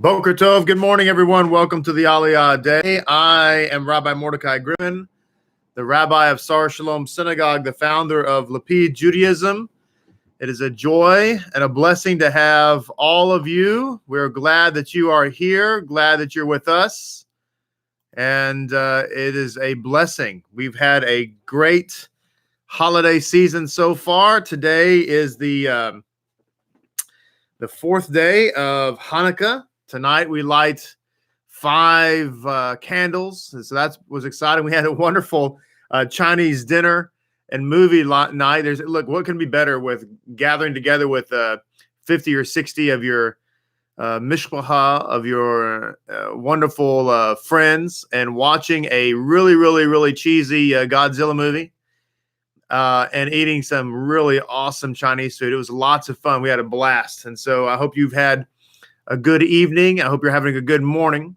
Boker Tov, good morning, everyone. Welcome to the Aliyah Day. I am Rabbi Mordecai Griffin, the rabbi of Sar Shalom Synagogue, the founder of Lapid Judaism. It is a joy and a blessing to have all of you. We're glad that you are here, glad that you're with us, and it is a blessing. We've had a great holiday season so far. Today is the fourth day of Hanukkah. Tonight we light 5 candles, and so that was exciting. We had a wonderful Chinese dinner and movie night. Look, what can be better with gathering together with 50 or 60 of your mishpacha, of your wonderful friends, and watching a really cheesy Godzilla movie and eating some really awesome Chinese food. It was lots of fun. We had a blast, and so I hope you've had a good evening. I hope you're having a good morning.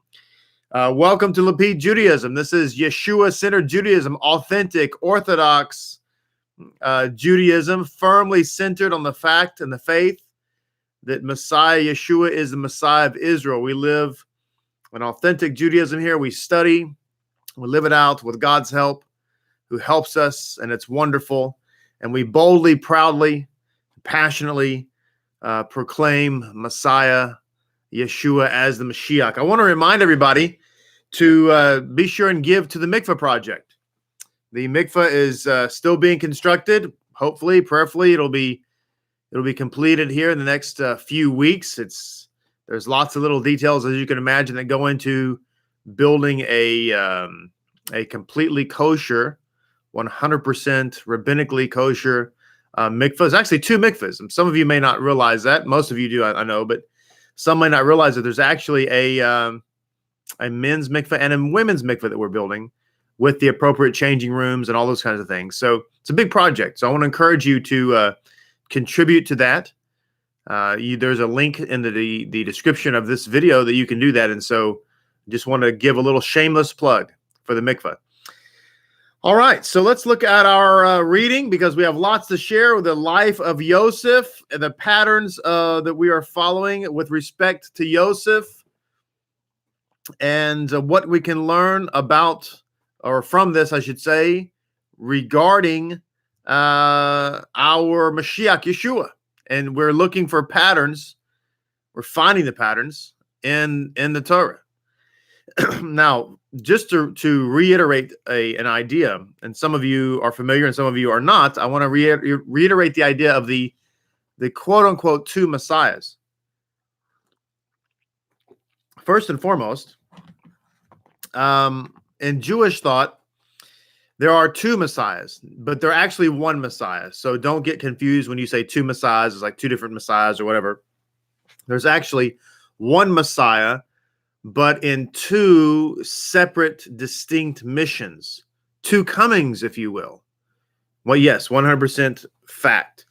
Welcome to Lapid Judaism. This is Yeshua-centered Judaism, authentic, orthodox Judaism, firmly centered on the fact and the faith that Messiah Yeshua is the Messiah of Israel. We live an authentic Judaism here. We study, we live it out with God's help, who helps us, and it's wonderful. And we boldly, proudly, passionately proclaim Messiah Yeshua as the Mashiach. I want to remind everybody to be sure and give to the Mikveh Project. The Mikveh is still being constructed. Hopefully, prayerfully, it'll be completed here in the next few weeks. There's lots of little details, as you can imagine, that go into building a completely kosher, 100% rabbinically kosher mikveh. There's actually 2 mikvehs. And some of you may not realize that. Most of you do, I know, but some may not realize that there's actually a men's mikveh and a women's mikveh that we're building with the appropriate changing rooms and all those kinds of things. So it's a big project. So I want to encourage you to contribute to that. There's a link in the description of this video that you can do that. And so just want to give a little shameless plug for the mikveh. All right, so let's look at our reading, because we have lots to share with the life of Yosef and the patterns that we are following with respect to Yosef, and what we can learn about, or from this, I should say, regarding our Mashiach, Yeshua. And we're looking for patterns. We're finding the patterns in the Torah. Now, just to reiterate an idea, and some of you are familiar and some of you are not, I want to reiterate the idea of the quote-unquote 2 messiahs. First and foremost, in Jewish thought, there are 2 messiahs, but they're actually 1 messiah. So don't get confused when you say 2 messiahs. It's like 2 different messiahs or whatever. There's actually 1 messiah, but in 2 separate, distinct missions, 2 comings, if you will. Well, yes, 100% fact.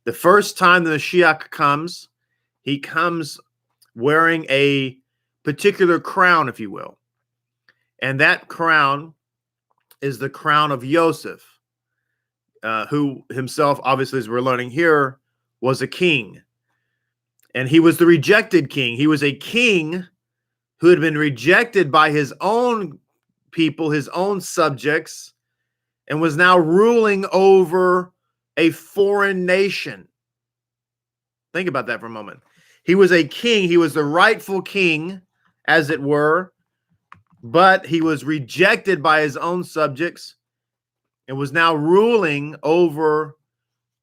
The first time the Mashiach comes, he comes wearing a particular crown, if you will. And that crown is the crown of Yosef, who himself, obviously, as we're learning here, was a king. And he was the rejected king. He was a king who had been rejected by his own people, his own subjects, and was now ruling over a foreign nation. Think about that for a moment. He was a king. He was the rightful king, as it were, but he was rejected by his own subjects and was now ruling over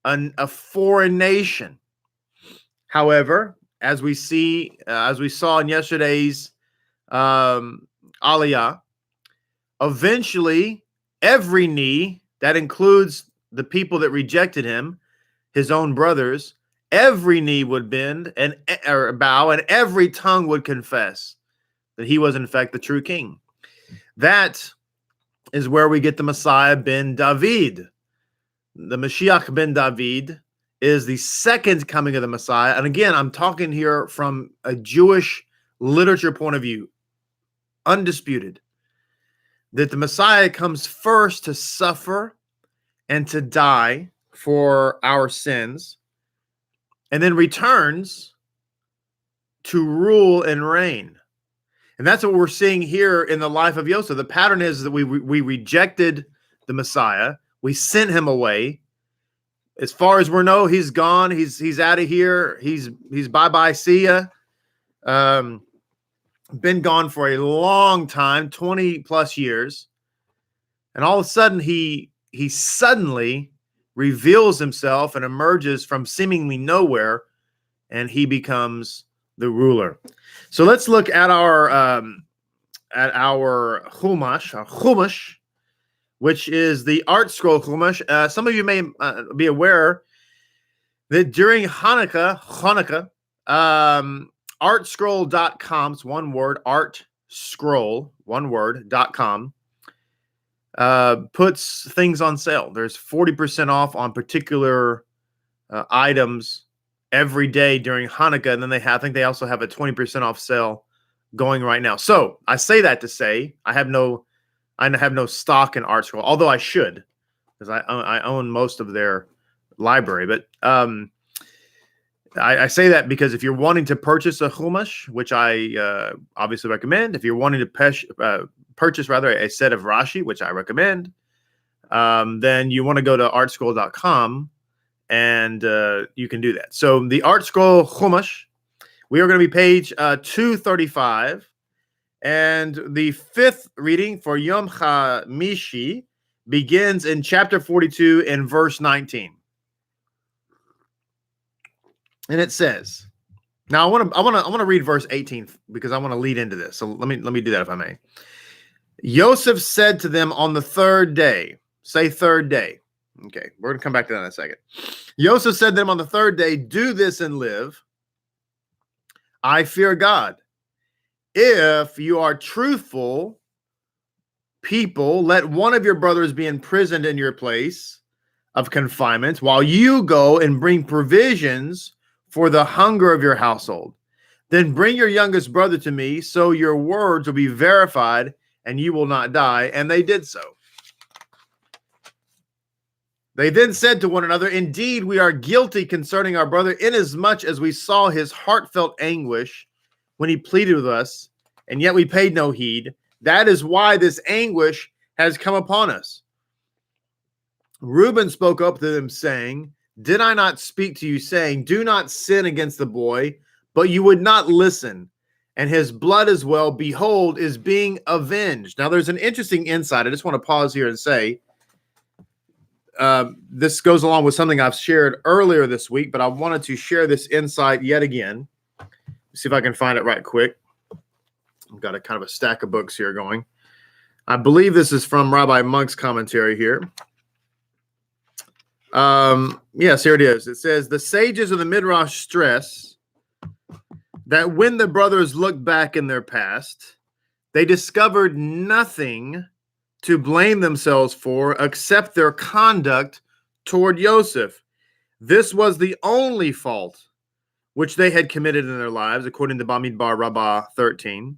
a foreign nation. However, as we saw in yesterday's Aliyah, eventually every knee, that includes the people that rejected him, his own brothers, every knee would bend or bow, and every tongue would confess that he was in fact the true king. That is where we get the Messiah ben David. The Mashiach ben David is the second coming of the Messiah. And again, I'm talking here from a Jewish literature point of view. Undisputed, that the Messiah comes first to suffer and to die for our sins, and then returns to rule and reign. And that's what we're seeing here in the life of Yosef. The pattern is that we rejected the Messiah. We sent him away. As far as we know, he's gone. He's out of here. He's bye-bye, see ya. Been gone for a long time, 20 plus years. And all of a sudden, he suddenly reveals himself and emerges from seemingly nowhere, and he becomes the ruler. So let's look at our Chumash, which is the Art Scroll Chumash. Some of you may be aware that during Hanukkah, artscroll.com, it's one word, artscroll, one word.com, puts things on sale. There's 40% off on particular items every day during Hanukkah, and then I think they also have a 20% off sale going right now. So I say that to say I have no stock in ArtScroll, although I should, because I own most of their library. But I say that because if you're wanting to purchase a Chumash, which I obviously recommend, if you're wanting to purchase rather a set of Rashi, which I recommend, then you want to go to artscroll.com. And you can do that. So the Art Scroll Chumash, we are going to be page 235. And the fifth reading for Yom HaMishi begins in chapter 42 in verse 19. And it says, now I want to read verse 18 because I want to lead into this. So let me do that if I may. Yosef said to them on the third day, say third day. Okay, we're going to come back to that in a second. Yosef said to them on the third day, do this and live. I fear God. If you are truthful people, let one of your brothers be imprisoned in your place of confinement while you go and bring provisions for the hunger of your household. Then bring your youngest brother to me, so your words will be verified and you will not die. And they did so. They then said to one another, indeed, we are guilty concerning our brother, inasmuch as we saw his heartfelt anguish when he pleaded with us, and yet we paid no heed. That is why this anguish has come upon us. Reuben spoke up to them, saying, did I not speak to you, saying, do not sin against the boy? But you would not listen, and his blood as well, behold, is being avenged. Now, there's an interesting insight. I just want to pause here and say, this goes along with something I've shared earlier this week, but I wanted to share this insight yet again. See if I can find it right quick. I've got a kind of a stack of books here going. I believe this is from Rabbi Monk's commentary here. Yes, here it is. It says, the sages of the Midrash stress that when the brothers looked back in their past, they discovered nothing to blame themselves for except their conduct toward Yosef. This was the only fault which they had committed in their lives, according to Bamidbar Rabbah 13.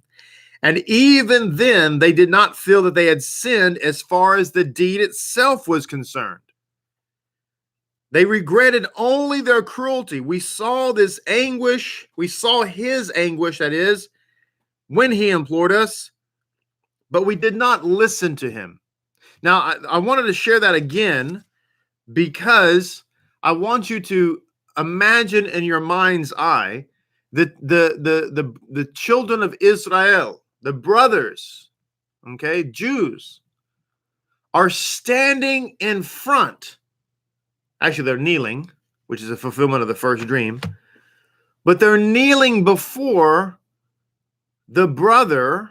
And even then, they did not feel that they had sinned as far as the deed itself was concerned. They regretted only their cruelty. We saw this anguish. We saw his anguish, that is, when he implored us, but we did not listen to him. Now, I wanted to share that again because I want you to imagine in your mind's eye that the children of Israel, the brothers, okay, Jews, are standing in front. Actually, they're kneeling, which is a fulfillment of the first dream. But they're kneeling before the brother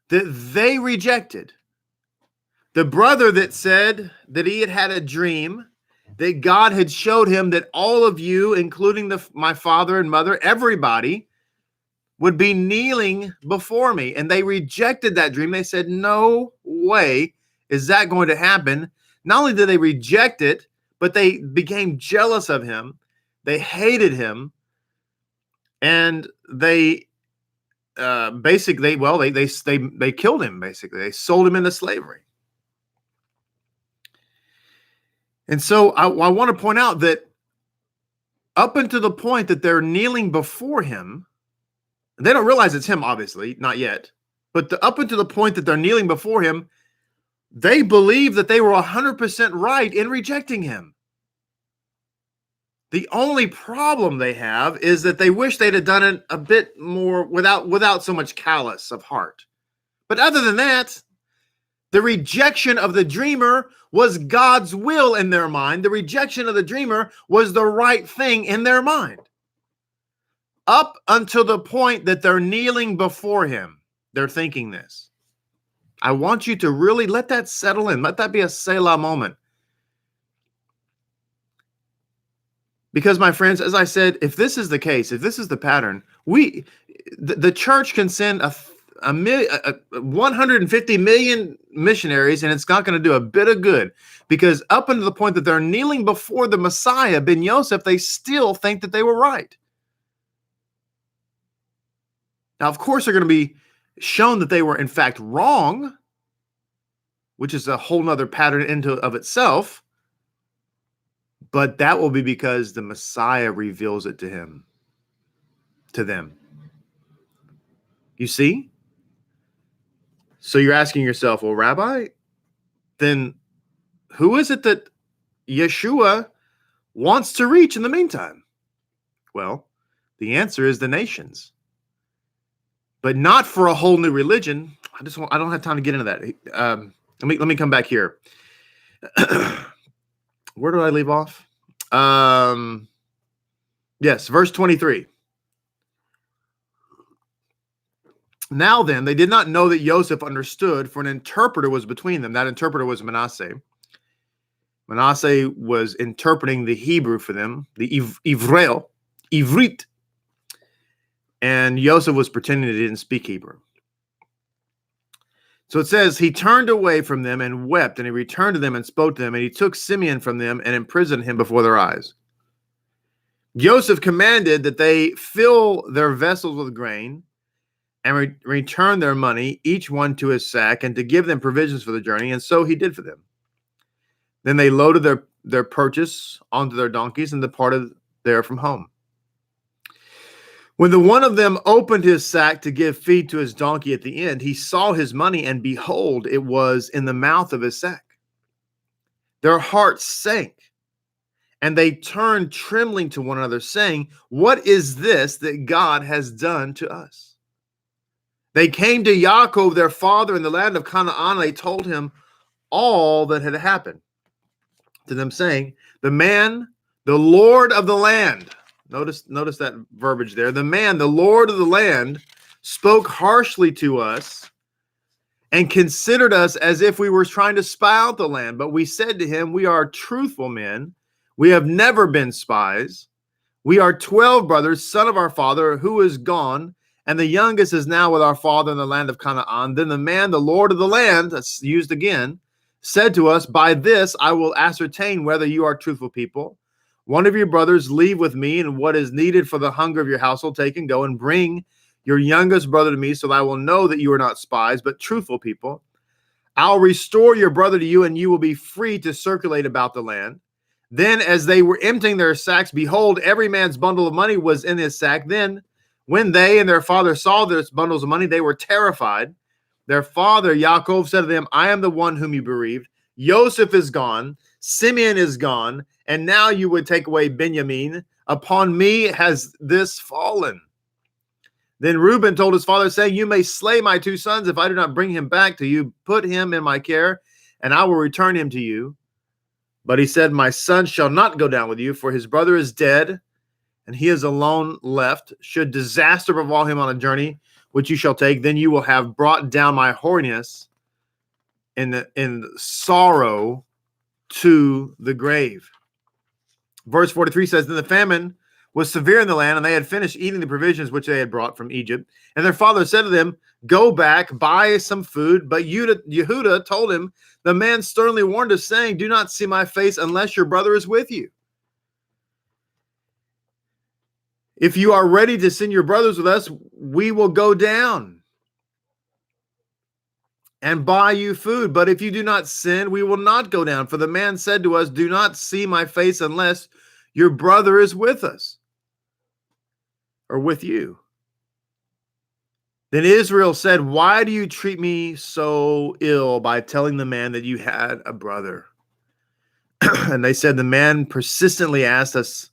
that they rejected. The brother that said that he had had a dream, that God had showed him that all of you, including my father and mother, everybody, would be kneeling before me. And they rejected that dream. They said, no way is that going to happen. Not only did they reject it, but they became jealous of him. They hated him. And they basically, well, they killed him, basically. They sold him into slavery. And so I want to point out that up until the point that they're kneeling before him. They don't realize it's him, obviously, not yet. But up until the point that they're kneeling before him, they believe that they were 100% right in rejecting him. The only problem they have is that they wish they'd have done it a bit more without so much callous of heart. But other than that, the rejection of the dreamer was God's will in their mind. The rejection of the dreamer was the right thing in their mind. Up until the point that they're kneeling before him, they're thinking this. I want you to really let that settle in. Let that be a Selah moment. Because, my friends, as I said, if this is the case, if this is the pattern, the church can send 150 million missionaries, and it's not going to do a bit of good. Because up until the point that they're kneeling before the Messiah, Ben Yosef, they still think that they were right. Now, of course, they're going to be shown that they were, in fact, wrong, which is a whole nother pattern of itself. But that will be because the Messiah reveals it to them. You see? So you're asking yourself, well, Rabbi, then who is it that Yeshua wants to reach in the meantime? Well, the answer is the nations. But not for a whole new religion. I don't have time to get into that. Let me come back here. Where did I leave off? Yes, verse 23. Now then, they did not know that Joseph understood, for an interpreter was between them. That interpreter was Manasseh. Manasseh was interpreting the Hebrew for them, the Ivrit. And Joseph was pretending he didn't speak Hebrew. So it says, he turned away from them and wept, and he returned to them and spoke to them, and he took Simeon from them and imprisoned him before their eyes. Joseph commanded that they fill their vessels with grain and return their money, each one to his sack, and to give them provisions for the journey, and so he did for them. Then they loaded their purchase onto their donkeys and departed there from home. When the one of them opened his sack to give feed to his donkey at the end, he saw his money, and behold, it was in the mouth of his sack. Their hearts sank, and they turned trembling to one another, saying, what is this that God has done to us? They came to Yaakov, their father, in the land of Canaan, and they told him all that had happened to them, saying, the man, the Lord of the land, notice that verbiage there, the man, the Lord of the land, spoke harshly to us and considered us as if we were trying to spy out the land. But we said to him, we are truthful men. We have never been spies. We are 12 brothers, son of our father, who is gone, and the youngest is now with our father in the land of Canaan. Then the man, the Lord of the land, that's used again, said to us, by this I will ascertain whether you are truthful people. One of your brothers leave with me, and what is needed for the hunger of your household take and go, and bring your youngest brother to me, so that I will know that you are not spies, but truthful people. I'll restore your brother to you, and you will be free to circulate about the land. Then as they were emptying their sacks, behold, every man's bundle of money was in his sack. Then when they and their father saw their bundles of money, they were terrified. Their father, Yaakov, said to them, I am the one whom you bereaved. Joseph is gone. Simeon is gone. And now you would take away Benjamin. Upon me has this fallen. Then Reuben told his father, saying, you may slay my two sons if I do not bring him back to you. Put him in my care, and I will return him to you. But he said, my son shall not go down with you, for his brother is dead, and he is alone left. Should disaster befall him on a journey which you shall take, then you will have brought down my holiness in sorrow to the grave. Verse 43 says, then the famine was severe in the land, and they had finished eating the provisions which they had brought from Egypt. And their father said to them, go back, buy some food. But Yehuda told him, the man sternly warned us, saying, do not see my face unless your brother is with you. If you are ready to send your brothers with us, we will go down and buy you food. But if you do not send, we will not go down. For the man said to us, do not see my face unless Your brother is with us, or with you. Then Israel said, why do you treat me so ill by telling the man that you had a brother? And they said, the man persistently asked us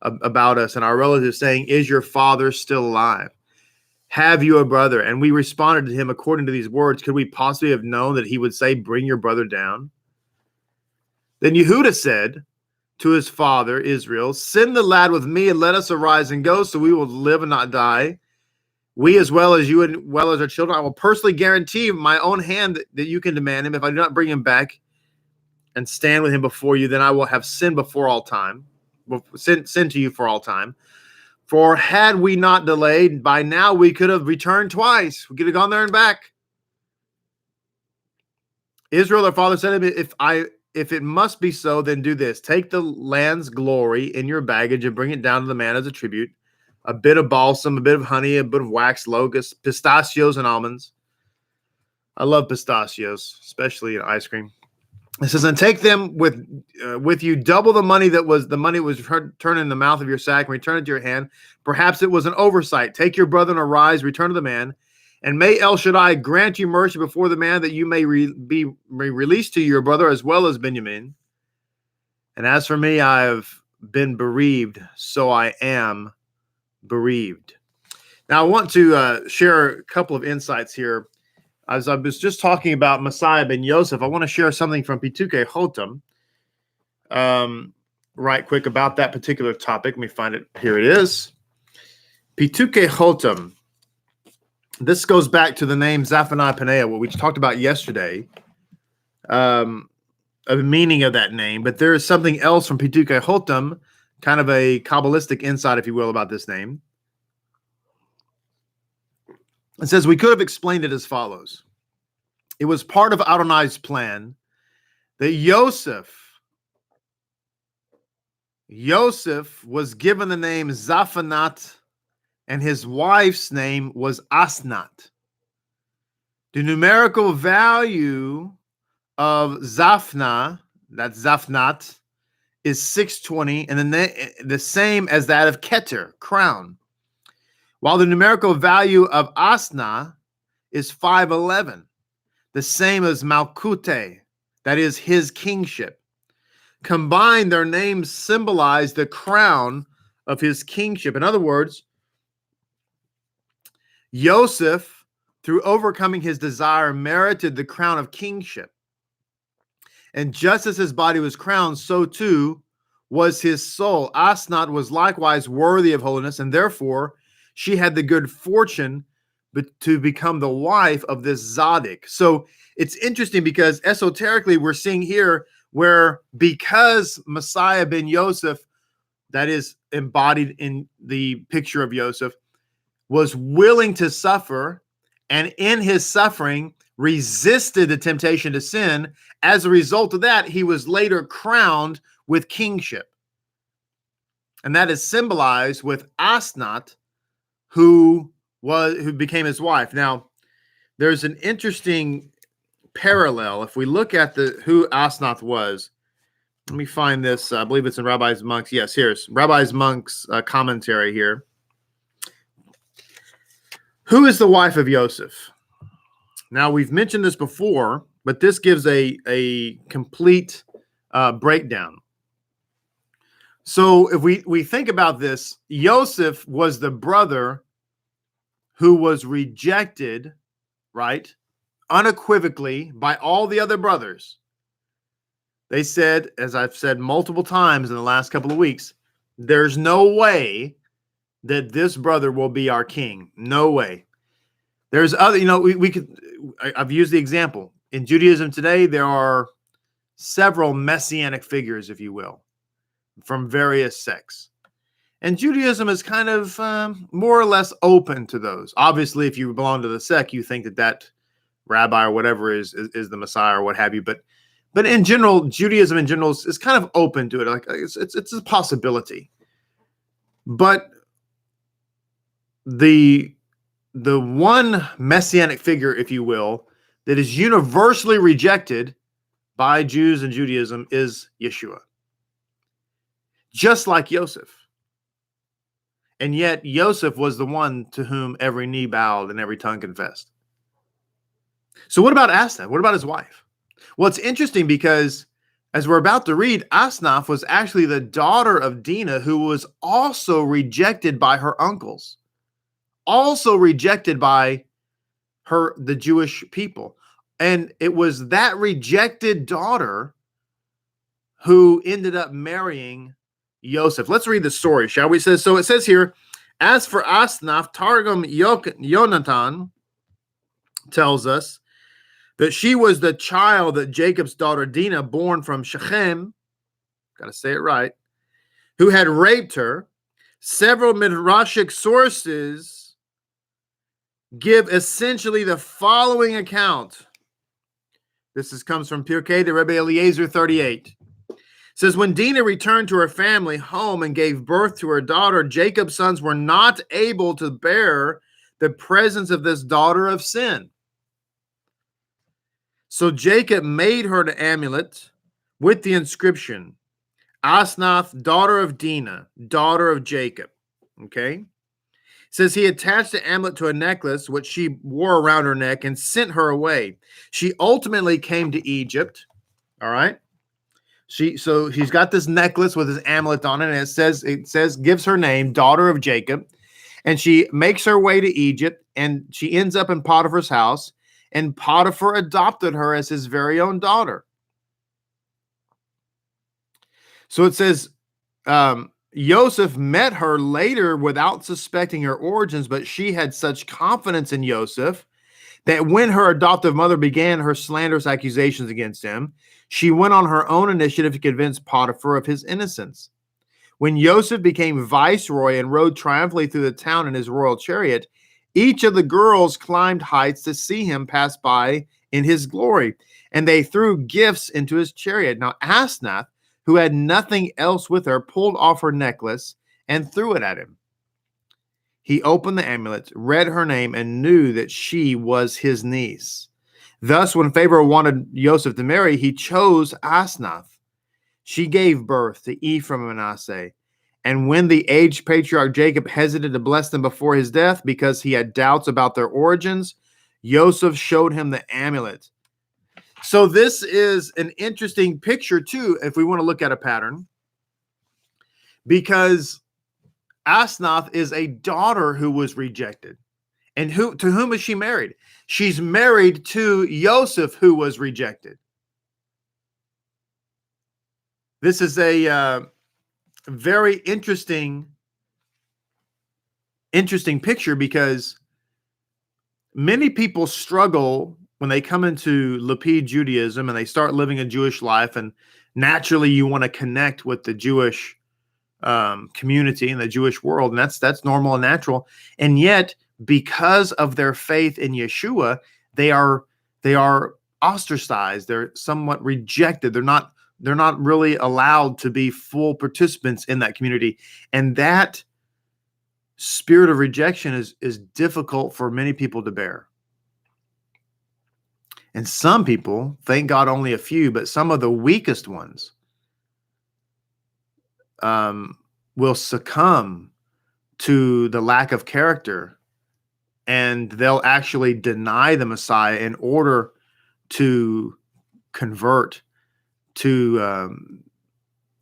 about us and our relatives, saying, is your father still alive? Have you a brother? And we responded to him according to these words. Could we possibly have known that he would say, bring your brother down? Then Yehuda said to his father, Israel, send the lad with me and let us arise and go, so we will live and not die. We, as well as you and well as our children, I will personally guarantee my own hand that you can demand him. If I do not bring him back and stand with him before you, then I will have sinned before all time, sin to you for all time. For had we not delayed, by now we could have returned twice. We could have gone there and back. Israel, their father, said to him, if it must be so, then do this. Take the land's glory in your baggage and bring it down to the man as a tribute. A bit of balsam, a bit of honey, a bit of wax, locusts, pistachios, and almonds. I love pistachios, especially in ice cream. It says, and take them with you double the money that was turned in the mouth of your sack and return it to your hand. Perhaps it was an oversight. Take your brother and arise, return to the man. And may El Shaddai grant you mercy before the man, that you may be released to your brother as well as Benjamin. And as for me, I have been bereaved, so I am bereaved. Now, I want to share a couple of insights here. As I was just talking about Messiah ben Yosef, I want to share something from Pituke Hotam right quick about that particular topic. Let me find it. Here it is. Pituke Hotam. This goes back to the name Zephaniah Paneah, what we talked about yesterday, a meaning of that name. But there is something else from Pituke Hotam, kind of a Kabbalistic insight, if you will, about this name. It says, we could have explained it as follows. It was part of Adonai's plan that Yosef was given the name Zaphanat, and his wife's name was Asnat. The numerical value of Zaphna, that's Zaphnat, is 620, and the same as that of Keter, crown. While the numerical value of Asna is 511, the same as Malkute, that is his kingship. Combined, their names symbolize the crown of his kingship. In other words, Yosef, through overcoming his desire, merited the crown of kingship. And just as his body was crowned, so too was his soul. Asnat was likewise worthy of holiness, and therefore she had the good fortune to become the wife of this Zadok. So it's interesting because esoterically we're seeing here where because Messiah ben Yosef, that is embodied in the picture of Yosef, was willing to suffer, and in his suffering resisted the temptation to sin. As a result of that, he was later crowned with kingship. And that is symbolized with Asnat, who became his wife. Now, there's an interesting parallel. If we look at who Asnath was, let me find this. I believe it's in Rabbi Monk's. Yes, here's Rabbi Monk's commentary here. Who is the wife of Yosef? Now, we've mentioned this before, but this gives a complete breakdown. So if we think about this, Yosef was the brother who was rejected, right, unequivocally by all the other brothers. They said, as I've said multiple times in the last couple of weeks, there's no way that this brother will be our king. No way. There's other, I've used the example. In Judaism today, there are several messianic figures, if you will, from various sects. And Judaism is kind of more or less open to those. Obviously, if you belong to the sect, you think that rabbi or whatever is the Messiah or what have you. But in general, Judaism in general is kind of open to it. Like it's a possibility. But the one messianic figure, if you will, that is universally rejected by Jews and Judaism is Yeshua. just like Joseph. And yet Joseph was the one to whom every knee bowed and every tongue confessed. So what about Asnath? What about his wife? Well, it's interesting because as we're about to read, Asnath was actually the daughter of Dinah, who was also rejected by her uncles, also rejected by the Jewish people. And it was that rejected daughter who ended up marrying Joseph. Let's read the story, shall we? So it says here, as for Asnath, Targum Yonatan tells us that she was the child that Jacob's daughter Dinah, born from Shechem, got to say it right, who had raped her. Several Midrashic sources give essentially the following account. This comes from Pirkei, the Rebbe Eliezer 38. It says, when Dinah returned to her family home and gave birth to her daughter, Jacob's sons were not able to bear the presence of this daughter of sin. So Jacob made her an amulet with the inscription, Asnath, daughter of Dinah, daughter of Jacob. Okay? It says he attached the amulet to a necklace, which she wore around her neck, and sent her away. She ultimately came to Egypt. All right? So she's got this necklace with his amulet on it, and it says gives her name, daughter of Jacob. And she makes her way to Egypt, and she ends up in Potiphar's house. And Potiphar adopted her as his very own daughter. So it says, Joseph met her later without suspecting her origins, but she had such confidence in Joseph that when her adoptive mother began her slanderous accusations against him, she went on her own initiative to convince Potiphar of his innocence. When Joseph became viceroy and rode triumphantly through the town in his royal chariot, each of the girls climbed heights to see him pass by in his glory, and they threw gifts into his chariot. Now Asnath, who had nothing else with her, pulled off her necklace and threw it at him. He opened the amulet, read her name, and knew that she was his niece. Thus, when Pharaoh wanted Joseph to marry, he chose Asnath. She gave birth to Ephraim and Manasseh. And when the aged patriarch Jacob hesitated to bless them before his death because he had doubts about their origins, Joseph showed him the amulet. So this is an interesting picture too, if we want to look at a pattern, because Asnath is a daughter who was rejected. And to whom is she married? She's married to Joseph, who was rejected. This is a very interesting picture, because many people struggle when they come into Lapid Judaism and they start living a Jewish life, and naturally you want to connect with the Jewish community and the Jewish world, and that's normal and natural. And yet, because of their faith in Yeshua, they are ostracized. They're somewhat rejected. They're not really allowed to be full participants in that community. And that spirit of rejection is difficult for many people to bear. And some people, thank God only a few, but some of the weakest ones will succumb to the lack of character, and they'll actually deny the Messiah in order to convert to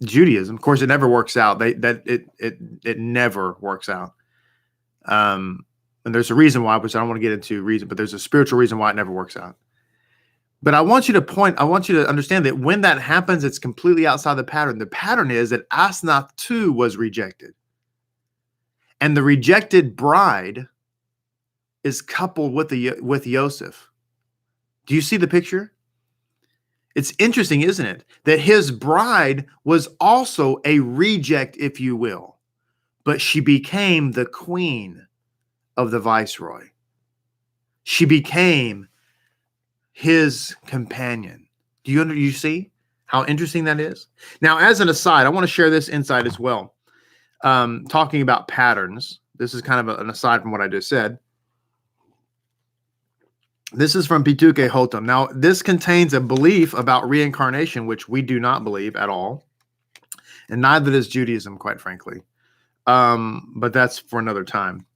Judaism. Of course, it never works out. It never works out. And there's a reason why, which I don't want to get into reason, but there's a spiritual reason why it never works out. But I want you to understand that when that happens, it's completely outside the pattern. The pattern is that Asnath too was rejected. And the rejected bride is coupled with Joseph. Do you see the picture? It's interesting, isn't it? That his bride was also a reject, if you will, but she became the queen of the viceroy. She became his companion. Do you see how interesting that is? Now, as an aside, I want to share this insight as well. Talking about patterns. This is kind of an aside from what I just said. This is from Pituke Hotam. Now, this contains a belief about reincarnation, which we do not believe at all. and neither does Judaism, quite frankly. But that's for another time.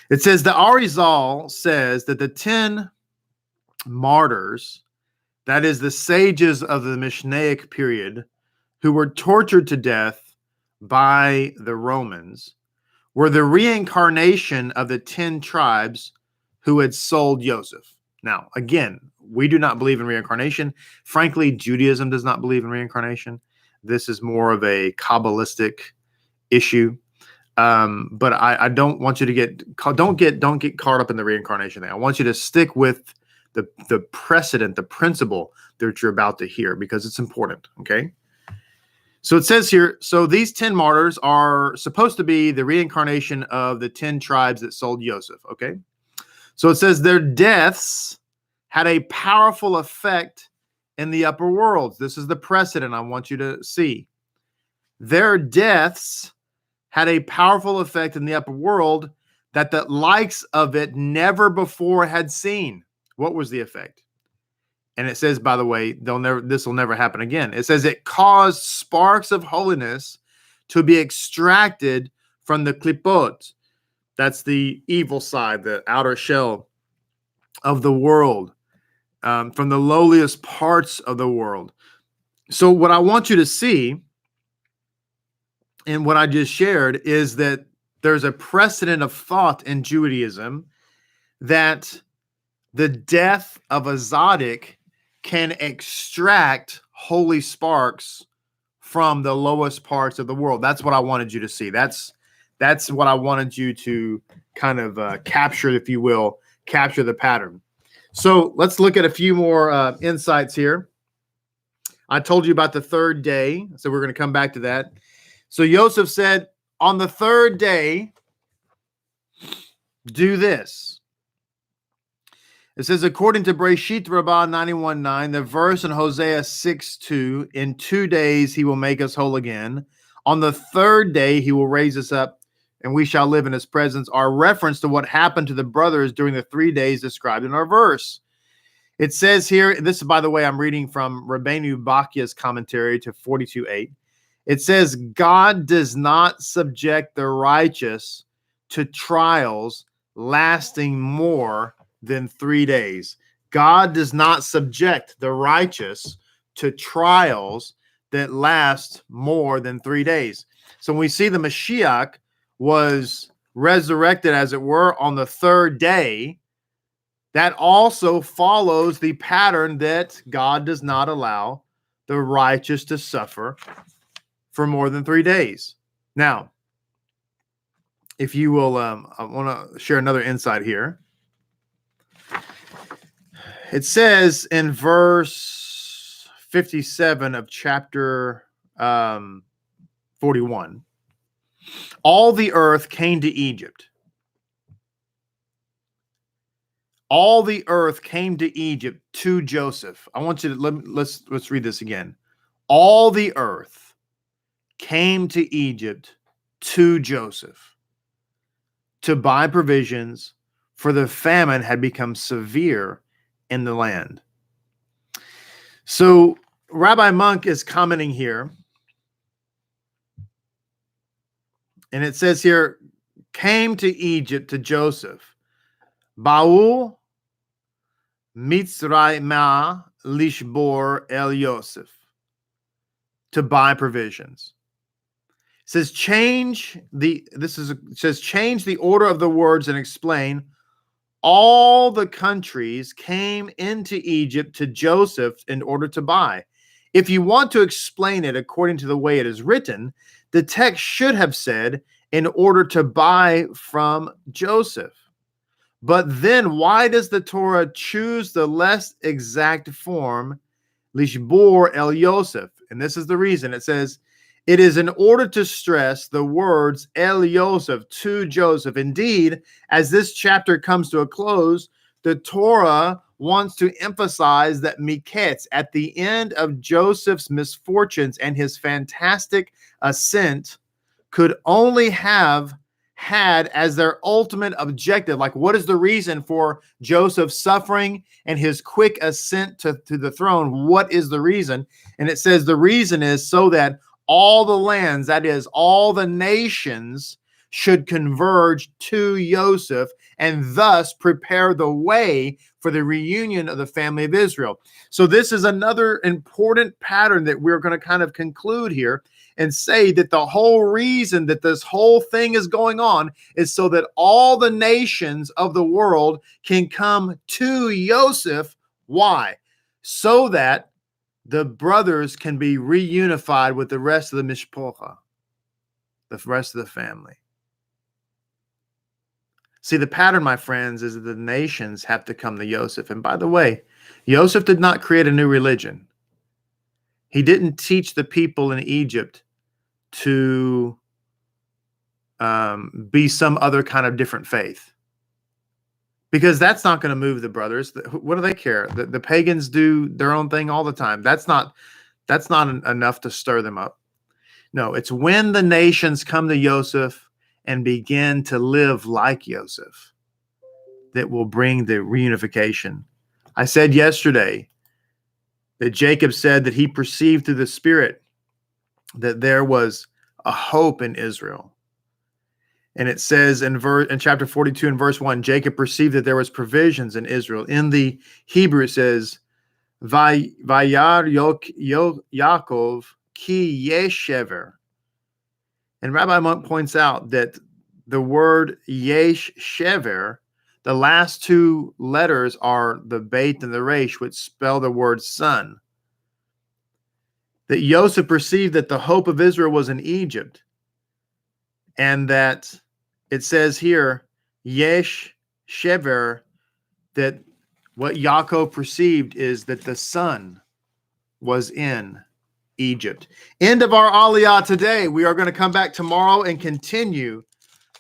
It says the Arizal says that the 10 martyrs, that is the sages of the Mishnaic period, who were tortured to death by the Romans, were the reincarnation of the 10 tribes who had sold Joseph. Now, again, we do not believe in reincarnation. Frankly, Judaism does not believe in reincarnation. This is more of a Kabbalistic issue. But I don't want you to get caught up in the reincarnation thing. I want you to stick with the precedent, the principle that you're about to hear, because it's important. Okay. So it says here, so these 10 martyrs are supposed to be the reincarnation of the 10 tribes that sold Joseph. Okay. So it says their deaths had a powerful effect in the upper worlds. This is the precedent I want you to see. Their deaths had a powerful effect in the upper world that the likes of it never before had seen. What was the effect? And it says, by the way, this will never happen again. It says it caused sparks of holiness to be extracted from the klipot. That's the evil side, the outer shell of the world, from the lowliest parts of the world. So what I want you to see in what I just shared is that there's a precedent of thought in Judaism that the death of a tzaddik can extract holy sparks from the lowest parts of the world. That's what I wanted you to see. That's what I wanted you to kind of capture, if you will, capture the pattern. So let's look at a few more insights here. I told you about the third day, so we're going to come back to that. So Joseph said, on the third day, do this. It says, according to Breshit Rabbah 91:9, the verse in Hosea 6:2, in 2 days he will make us whole again. On the third day he will raise us up, and we shall live in his presence, are reference to what happened to the brothers during the 3 days described in our verse. It says here, this is, by the way, I'm reading from Rabbi Bakia's commentary to 42:8. It says, God does not subject the righteous to trials lasting more than 3 days. God does not subject the righteous to trials that last more than 3 days. So when we see the Mashiach was resurrected, as it were, on the third day, that also follows the pattern that God does not allow the righteous to suffer for more than 3 days. Now, if you will, I want to share another insight here. It says in verse 57 of chapter 41, all the earth came to Egypt. All the earth came to Egypt to Joseph. I want you to let's read this again. All the earth came to Egypt to Joseph to buy provisions, for the famine had become severe in the land. So Rabbi Monk is commenting here, and it says here, came to Egypt to Joseph, Ba'u Mitzrayma Lishbor El Yosef, to buy provisions. It says change the order of the words and explain. All the countries came into Egypt to Joseph in order to buy. If you want to explain it according to the way it is written, the text should have said, in order to buy from Joseph. But then why does the Torah choose the less exact form, Lishbor El Yosef? And this is the reason. It says, it is in order to stress the words El Yosef, to Joseph. Indeed, as this chapter comes to a close, the Torah wants to emphasize that Mikeitz, at the end of Joseph's misfortunes and his fantastic ascent, could only have had as their ultimate objective, like, what is the reason for Joseph's suffering and his quick ascent to the throne? What is the reason? And it says the reason is so that all the lands, that is, all the nations, should converge to Joseph and thus prepare the way for the reunion of the family of Israel. So this is another important pattern that we're going to kind of conclude here and say that the whole reason that this whole thing is going on is so that all the nations of the world can come to Joseph. Why? So that the brothers can be reunified with the rest of the mishpocha, the rest of the family. See, the pattern, my friends, is that the nations have to come to Joseph. And by the way, Joseph did not create a new religion. He didn't teach the people in Egypt to be some other kind of different faith, because that's not going to move the brothers. What do they care? The pagans do their own thing all the time. That's not enough to stir them up. No, it's when the nations come to Joseph and begin to live like Joseph that will bring the reunification. I said yesterday that Jacob said that he perceived through the Spirit that there was a hope in Israel. And it says in chapter 42 and verse 1, Jacob perceived that there was provisions in Israel. In the Hebrew it says, Vayar Yaakov ki yeshever. And Rabbi Monk points out that the word yesh shever, the last two letters are the beit and the resh, which spell the word son. That Joseph perceived that the hope of Israel was in Egypt, and that it says here, yesh shever, that what Yaakov perceived is that the son was in Egypt. End of our Aliyah today. We are going to come back tomorrow and continue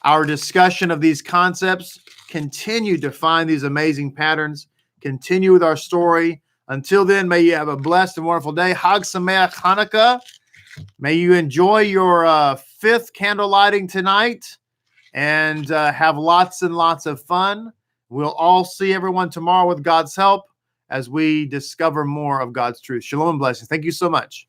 our discussion of these concepts, continue to find these amazing patterns, continue with our story. Until then, may you have a blessed and wonderful day. Hag Sameach Hanukkah. May you enjoy your fifth candle lighting tonight and have lots and lots of fun. We'll all see everyone tomorrow with God's help as we discover more of God's truth. Shalom and blessings. Thank you so much.